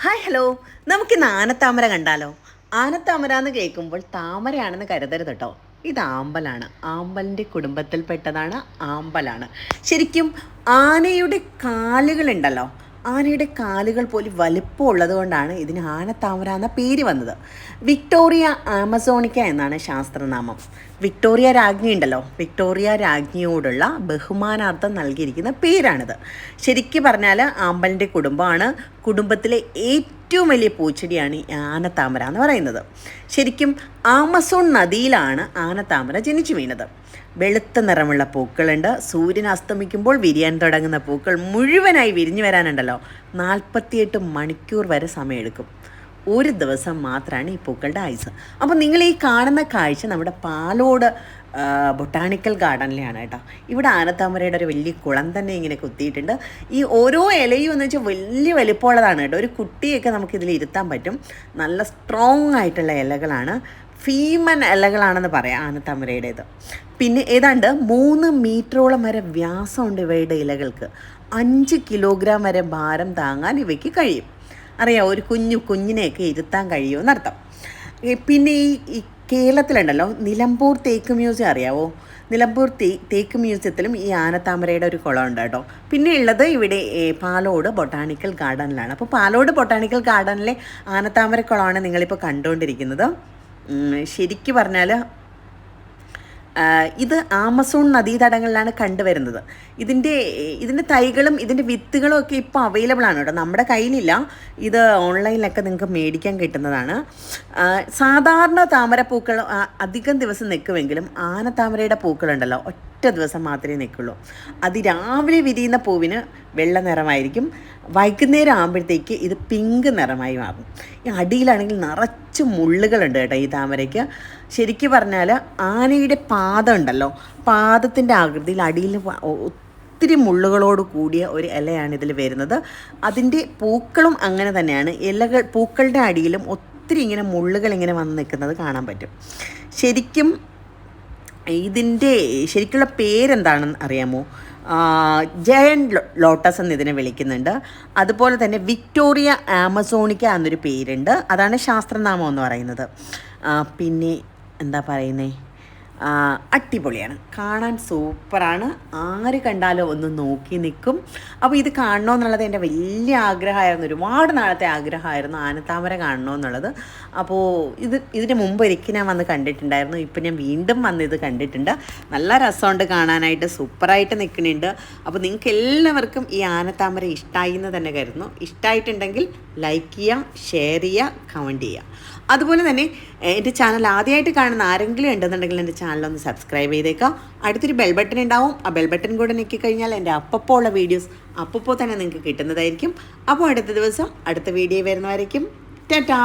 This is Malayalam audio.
ഹായ് ഹലോ, നമുക്കിന്ന് ആനത്താമര കണ്ടാലോ? ആനത്താമര എന്ന് കേൾക്കുമ്പോൾ താമരയാണെന്ന് കരുതരുത് കേട്ടോ. ഇത് ആമ്പലാണ്. ആമ്പലിൻ്റെ കുടുംബത്തിൽപ്പെട്ടതാണ് ആമ്പലാണ്. ശരിക്കും ആനയുടെ കാലുകളുണ്ടല്ലോ, ആനയുടെ കാലുകൾ പോലും വലിപ്പമുള്ളത് കൊണ്ടാണ് ഇതിന് ആനത്താമര എന്ന പേര് വന്നത്. വിക്ടോറിയ ആമസോണിക്ക എന്നാണ് ശാസ്ത്രനാമം. വിക്ടോറിയ രാജ്ഞി ഉണ്ടല്ലോ, വിക്ടോറിയ രാജ്ഞിയോടുള്ള ബഹുമാനാർത്ഥം നൽകിയിരിക്കുന്ന പേരാണിത്. ശരിക്കും പറഞ്ഞാൽ ആമ്പലിൻ്റെ കുടുംബമാണ്. കുടുംബത്തിലെ ഏറ്റവും വലിയ പൂച്ചെടിയാണ് ഈ ആനത്താമര എന്ന് പറയുന്നത്. ശരിക്കും ആമസോൺ നദിയിലാണ് ആനത്താമര ജനിച്ചു വീണത്. വെളുത്ത നിറമുള്ള പൂക്കളുണ്ട്. സൂര്യൻ അസ്തമിക്കുമ്പോൾ വിരിയാൻ തുടങ്ങുന്ന പൂക്കൾ മുഴുവനായി വിരിഞ്ഞു വരാനുണ്ടല്ലോ 48 മണിക്കൂർ വരെ സമയമെടുക്കും. ഒരു ദിവസം മാത്രമാണ് ഈ പൂക്കളുടെ ആയുസ്. അപ്പോൾ നിങ്ങൾ ഈ കാണുന്ന കാഴ്ച നമ്മുടെ പാലോട് ബൊട്ടാണിക്കൽ ഗാർഡനിലാണ് കേട്ടോ. ഇവിടെ ആനത്താമരയുടെ ഒരു വലിയ കുളം തന്നെ ഇങ്ങനെ കുത്തിയിട്ടുണ്ട്. ഈ ഓരോ ഇലയും എന്ന് വെച്ചാൽ വലിയ വലിപ്പമുള്ളതാണ് കേട്ടോ. ഒരു കുട്ടിയൊക്കെ നമുക്കിതിൽ ഇരുത്താൻ പറ്റും. നല്ല സ്ട്രോങ് ആയിട്ടുള്ള ഇലകളാണ്. ഫീമൻ ഇലകളാണെന്ന് പറയാം ആനത്താമരയുടേത്. പിന്നെ ഏതാണ്ട് 3 മീറ്ററോളം വരെ വ്യാസമുണ്ട് ഇവയുടെ ഇലകൾക്ക്. 5 കിലോഗ്രാം വരെ ഭാരം താങ്ങാൻ ഇവയ്ക്ക് കഴിയും. അറിയാം, ഒരു കുഞ്ഞിനെയൊക്കെ ഇരുത്താൻ കഴിയുമെന്നർത്ഥം. പിന്നെ ഈ കേരളത്തിലുണ്ടല്ലോ നിലമ്പൂർ തേക്ക് മ്യൂസിയം അറിയാവോ? നിലമ്പൂർ തേക്ക് മ്യൂസിയത്തിലും ഈ ആനത്താമരയുടെ ഒരു കുളമുണ്ട് കേട്ടോ. പിന്നെ ഉള്ളത് ഇവിടെ പാലോട് ബൊട്ടാണിക്കൽ ഗാർഡനിലാണ്. അപ്പോൾ പാലോട് ബൊട്ടാണിക്കൽ ഗാർഡനിലെ ആനത്താമര കുളമാണ് നിങ്ങളിപ്പോൾ കണ്ടുകൊണ്ടിരിക്കുന്നത്. ശരിക്ക് പറഞ്ഞാൽ ഇത് ആമസോൺ നദീതടങ്ങളിലാണ് കണ്ടുവരുന്നത്. ഇതിൻ്റെ തൈകളും ഇതിൻ്റെ വിത്തുകളും ഒക്കെ ഇപ്പോൾ അവൈലബിൾ ആണ് കേട്ടോ. നമ്മുടെ കയ്യിലില്ല. ഇത് ഓൺലൈനിലൊക്കെ നിങ്ങൾക്ക് മേടിക്കാൻ കിട്ടുന്നതാണ്. സാധാരണ താമരപ്പൂക്കൾ അധികം ദിവസം നിൽക്കുമെങ്കിലും ആനത്താമരയുടെ പൂക്കളുണ്ടല്ലോ ഒറ്റ ദിവസം മാത്രമേ നിൽക്കുള്ളൂ. അതിരാവിലെ വിരിയുന്ന പൂവിന് വെള്ള നിറമായിരിക്കും. വൈകുന്നേരം ആകുമ്പോഴത്തേക്ക് ഇത് പിങ്ക് നിറമായി മാറും. ഈ അടിയിലാണെങ്കിൽ നിറച്ച് മുള്ളുകളുണ്ട് കേട്ടോ ഈ താമരയ്ക്ക്. ശരിക്കും പറഞ്ഞാൽ ആനയുടെ പാദം ഉണ്ടല്ലോ, പാദത്തിൻ്റെ ആകൃതിയിൽ അടിയിൽ ഒത്തിരി മുള്ളുകളോട് കൂടിയ ഒരു ഇലയാണ് ഇതിൽ വരുന്നത്. അതിൻ്റെ പൂക്കളും അങ്ങനെ തന്നെയാണ്. പൂക്കളുടെ അടിയിലും ഒത്തിരി ഇങ്ങനെ മുള്ളുകൾ ഇങ്ങനെ വന്ന് നിൽക്കുന്നത് കാണാൻ പറ്റും. ഇതിൻ്റെ ശരിക്കുള്ള പേരെന്താണെന്ന് അറിയാമോ? ജയൻറ്റ് ലോട്ടസ് എന്ന് ഇതിനെ വിളിക്കുന്നുണ്ട്. അതുപോലെ തന്നെ വിക്ടോറിയ ആമസോണിക്ക എന്നൊരു പേരുണ്ട്. അതാണ് ശാസ്ത്രനാമം എന്ന് പറയുന്നത്. പിന്നെ എന്താ പറയുന്നത്, അടിപൊളിയാണ്, കാണാൻ സൂപ്പറാണ്. ആര് കണ്ടാലും ഒന്ന് നോക്കി നിൽക്കും. അപ്പോൾ ഇത് കാണണമെന്നുള്ളത് എൻ്റെ വലിയ ആഗ്രഹമായിരുന്നു. ഒരുപാട് നാളത്തെ ആഗ്രഹമായിരുന്നു ആനത്താമര കാണണമെന്നുള്ളത്. അപ്പോൾ ഇതിന് മുമ്പ് ഒരിക്കൽ ഞാൻ വന്ന് കണ്ടിട്ടുണ്ടായിരുന്നു. ഇപ്പം ഞാൻ വീണ്ടും വന്ന് ഇത് കണ്ടിട്ടുണ്ട്. നല്ല രസമുണ്ട് കാണാനായിട്ട്, സൂപ്പറായിട്ട് നിൽക്കുന്നുണ്ട്. അപ്പോൾ നിങ്ങൾക്ക് എല്ലാവർക്കും ഈ ആനത്താമര ഇഷ്ടമായി എന്ന് തന്നെ കരുതുന്നു. ഇഷ്ടമായിട്ടുണ്ടെങ്കിൽ ലൈക്ക് ചെയ്യുക, ഷെയർ ചെയ്യുക, കമൻറ്റ് ചെയ്യുക. അതുപോലെ തന്നെ എൻ്റെ ചാനൽ ആദ്യമായിട്ട് കാണുന്ന ആരെങ്കിലും ഉണ്ടെന്നുണ്ടെങ്കിൽ എൻ്റെ ചാനലൊന്ന് സബ്സ്ക്രൈബ് ചെയ്തേക്കാം. അടുത്തൊരു ബെൽ ബട്ടൺ ഉണ്ടാവും. ആ ബെൽ ബട്ടൺ കൂടെ ഞെക്കി കഴിഞ്ഞാൽ എൻ്റെ അപ്പോൾ ഉള്ള വീഡിയോസ് അപ്പോൾ തന്നെ നിങ്ങൾക്ക് കിട്ടുന്നതായിരിക്കും. അപ്പോൾ അടുത്ത ദിവസം അടുത്ത വീഡിയോ വരുന്നതായിരിക്കും. ടാറ്റാ.